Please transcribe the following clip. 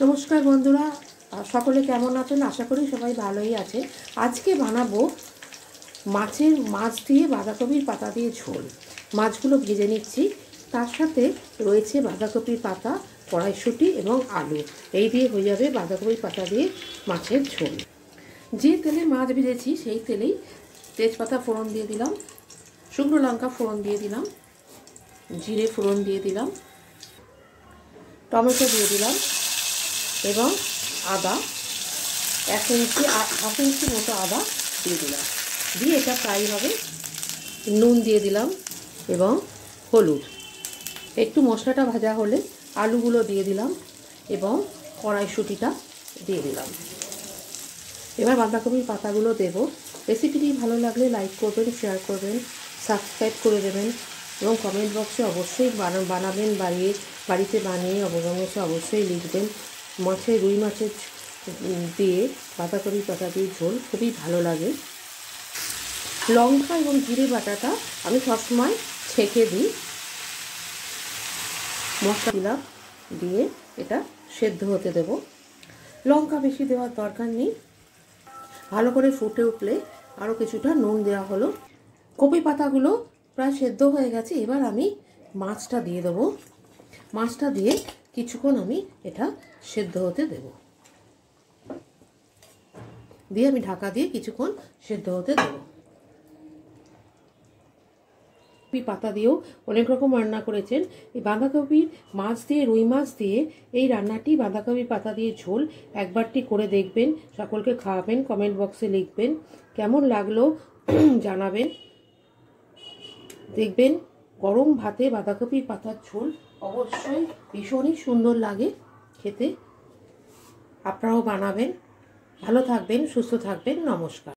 নমস্কার বন্ধুরা, সকলে কেমন আছেন? আশা করি সবাই ভালোই আছে। আজকে বানাবো মাছ দিয়ে বাঁধাকপির পাতা দিয়ে ঝোল। মাছগুলো ভেজে নিচ্ছি, তার সাথে রয়েছে বাঁধাকপির পাতা, কড়াইশুঁটি এবং আলু। এই দিয়ে হয়ে যাবে বাঁধাকপির পাতা দিয়ে মাছের ঝোল। যে তেলে মাছ ভেজেছি সেই তেলেই তেজপাতা ফোড়ন দিয়ে দিলাম, শুকনো লঙ্কা ফোড়ন দিয়ে দিলাম, জিরে ফোড়ন দিয়ে দিলাম, টমেটো দিয়ে দিলাম এবং আদা হাফ ইঞ্চি মতো আদা দিয়ে দিলাম। দিয়ে এটা ফ্রাই হবে। নুন দিয়ে দিলাম এবং হলুদ। একটু মশলাটা ভাজা হলে আলুগুলো দিয়ে দিলাম এবং কড়াইশুঁটিটা দিয়ে দিলাম। এবার বাঁধাকপির পাতাগুলো দেব। রেসিপিটি ভালো লাগলে লাইক করবেন, শেয়ার করবেন, সাবস্ক্রাইব করে দেবেন এবং কমেন্ট বক্সে অবশ্যই বানাবেন, বাড়িতে বানিয়ে অবশ্যই লিখবেন। রুই মাছের দিয়ে বাঁধাকপির পাতা দিয়ে ঝোল খুবই ভালো লাগে। লঙ্কা এবং জিরে বাটাটা আমি সবসময় ছেঁকে দিই। মশলা দিলাম, দিয়ে এটা সেদ্ধ হতে দেব। লঙ্কা বেশি দেওয়ার দরকার নেই। ভালো করে ফুটে উঠলে আরও কিছুটা নুন দেওয়া হলো। কপি পাতাগুলো প্রায় সেদ্ধ হয়ে গেছে। এবার আমি মাছটা দিয়ে দেবো। মাছটা দিয়ে কিছুক্ষণ আমি এটা সেদ্ধ হতে দেব। দিয়ে আমি ঢাকা দিয়ে কিছুক্ষণ সেদ্ধ হতে দেব। কপি পাতা দিয়েও অনেক রকম রান্না করেছেন। এই বাঁধাকপির মাছ দিয়ে, রুই মাছ দিয়ে এই রান্নাটি বাঁধাকপির পাতা দিয়ে ঝোল একবারটি করে দেখবেন, সকলকে খাওয়াবেন, কমেন্ট বক্সে লিখবেন কেমন লাগলো জানাবেন। দেখবেন গরম ভাতে বাঁধাকপির পাতার ঝোল অবশ্যই ভীষণই সুন্দর লাগে খেতে। আপনারাও বানাবেন। ভালো থাকবেন, সুস্থ থাকবেন। নমস্কার।